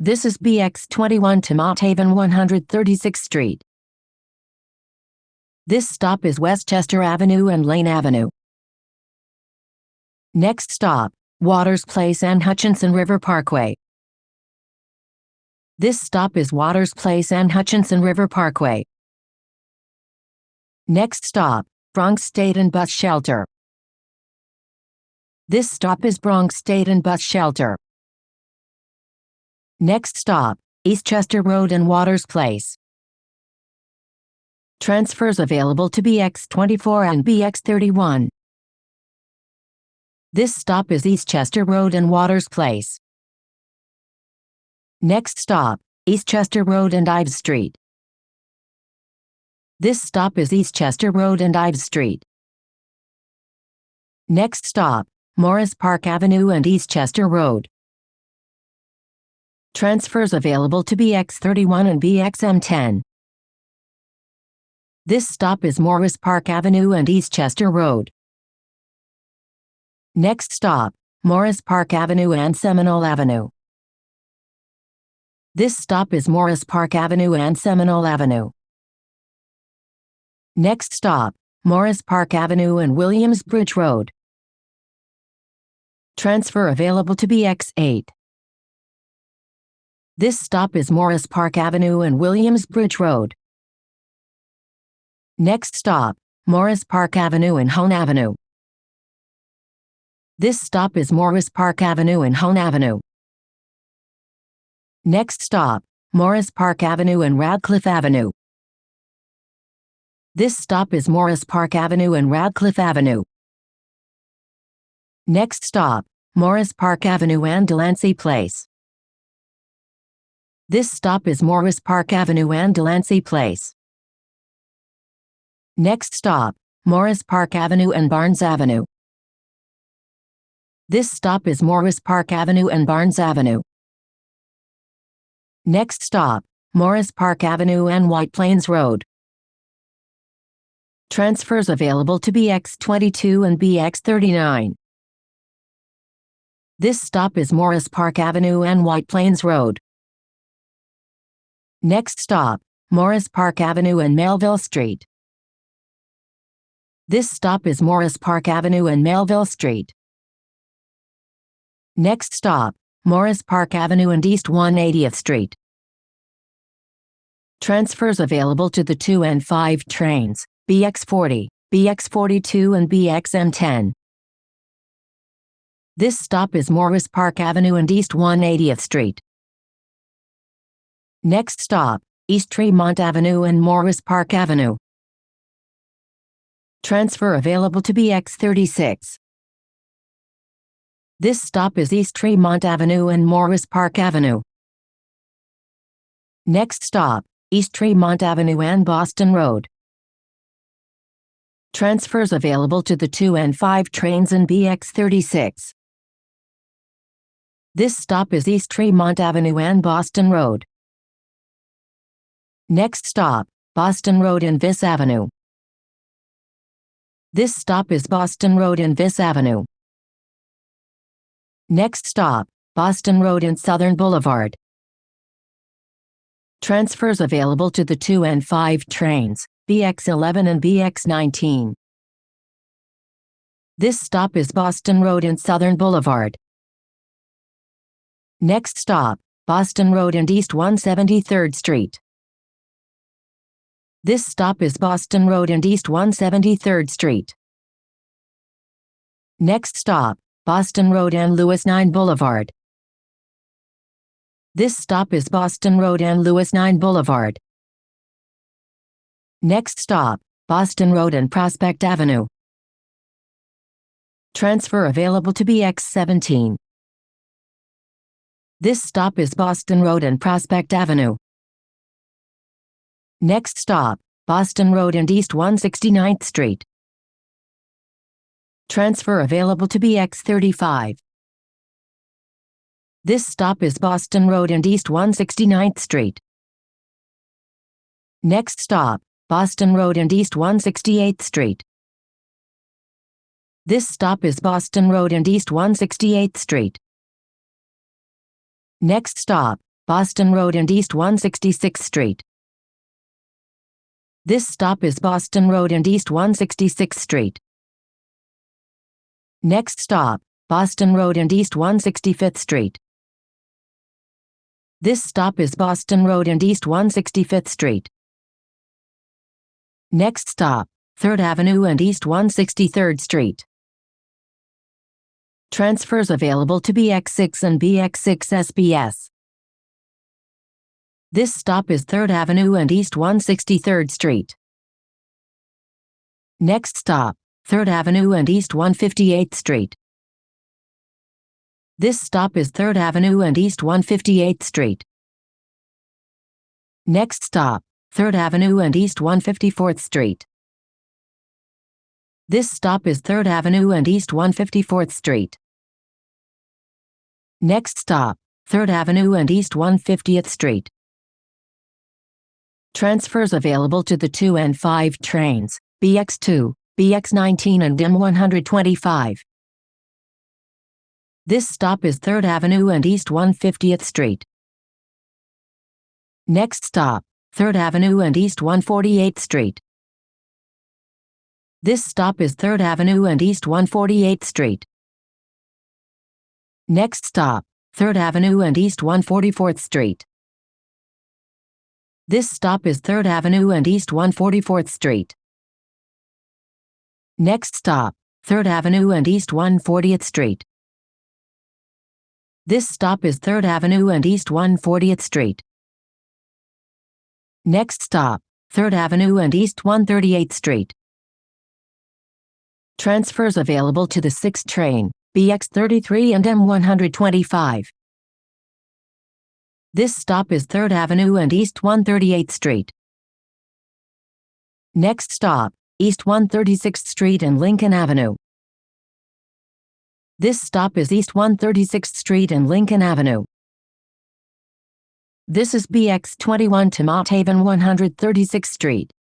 This is Bx21 to Mott Haven-136 Street. This stop is Westchester Avenue and Lane Avenue. Next stop, Waters Place and Hutchinson River Parkway. This stop is Waters Place and Hutchinson River Parkway. Next stop, Bronx State and Bus Shelter. This stop is Bronx State and Bus Shelter. Next stop, Eastchester Road and Waters Place. Transfers available to Bx24 and Bx31. This stop is Eastchester Road and Waters Place. Next stop, Eastchester Road and Ives Street. This stop is Eastchester Road and Ives Street. Next stop, Morris Park Avenue and Eastchester Road. Transfers available to Bx31 and BXM10. This stop is Morris Park Avenue and Eastchester Road. Next stop, Morris Park Avenue and Seminole Avenue. This stop is Morris Park Avenue and Seminole Avenue. Next stop, Morris Park Avenue and Williamsbridge Road. Transfer available to Bx8. This stop is Morris Park Avenue and Williamsbridge Road. Next stop, Morris Park Avenue and Hone Avenue. This stop is Morris Park Avenue and Hone Avenue. Next stop, Morris Park Avenue and Radcliffe Avenue. This stop is Morris Park Avenue and Radcliffe Avenue. Next stop, Morris Park Avenue and Delancey Place. This stop is Morris Park Avenue and Delancey Place. Next stop, Morris Park Avenue and Barnes Avenue. This stop is Morris Park Avenue and Barnes Avenue. Next stop, Morris Park Avenue and White Plains Road. Transfers available to Bx22 and Bx39. This stop is Morris Park Avenue and White Plains Road. Next stop, Morris Park Avenue and Melville Street. This stop is Morris Park Avenue and Melville Street. Next stop, Morris Park Avenue and East 180th Street. Transfers available to the 2 and 5 trains, Bx40, Bx42 and BXM10. This stop is Morris Park Avenue and East 180th Street. Next stop, East Tremont Avenue and Morris Park Avenue. Transfer available to Bx36. This stop is East Tremont Avenue and Morris Park Avenue. Next stop, East Tremont Avenue and Boston Road. Transfers available to the 2 and 5 trains in Bx36. This stop is East Tremont Avenue and Boston Road. Next stop, Boston Road and Viss Avenue. This stop is Boston Road and Viss Avenue. Next stop, Boston Road and Southern Boulevard. Transfers available to the 2 and 5 trains, Bx11 and Bx19. This stop is Boston Road and Southern Boulevard. Next stop, Boston Road and East 173rd Street. This stop is Boston Road and East 173rd Street. Next stop, Boston Road and Lewis 9 Boulevard. This stop is Boston Road and Lewis 9 Boulevard. Next stop, Boston Road and Prospect Avenue. Transfer available to Bx17. This stop is Boston Road and Prospect Avenue. Next stop, Boston Road and East 169th Street. Transfer available to Bx35. This stop is Boston Road and East 169th Street. Next stop, Boston Road and East 168th Street. This stop is Boston Road and East 168th Street. Next stop, Boston Road and East 166th Street. This stop is Boston Road and East 166th Street. Next stop, Boston Road and East 165th Street. This stop is Boston Road and East 165th Street. Next stop, 3rd Avenue and East 163rd Street. Transfers available to Bx6 and Bx6 SBS. This stop is 3rd Avenue and East 163rd Street. Next stop, 3rd Avenue and East 158th Street. This stop is 3rd Avenue and East 158th Street. Next stop, 3rd Avenue and East 154th Street. This stop is 3rd Avenue and East 154th Street. Next stop, 3rd Avenue and East 150th Street. Transfers available to the 2 and 5 trains, Bx2, Bx19 and M125. This stop is 3rd Avenue and East 150th Street. Next stop, 3rd Avenue and East 148th Street. This stop is 3rd Avenue and East 148th Street. Next stop, 3rd Avenue and East 144th Street. This stop is 3rd Avenue and East 144th Street. Next stop, 3rd Avenue and East 140th Street. This stop is 3rd Avenue and East 140th Street. Next stop, 3rd Avenue and East 138th Street. Transfers available to the 6th train, Bx33 and M125. This stop is 3rd Avenue and East 138th Street. Next stop, East 136th Street and Lincoln Avenue. This stop is East 136th Street and Lincoln Avenue. This is Bx21 to Mott Haven 136th Street.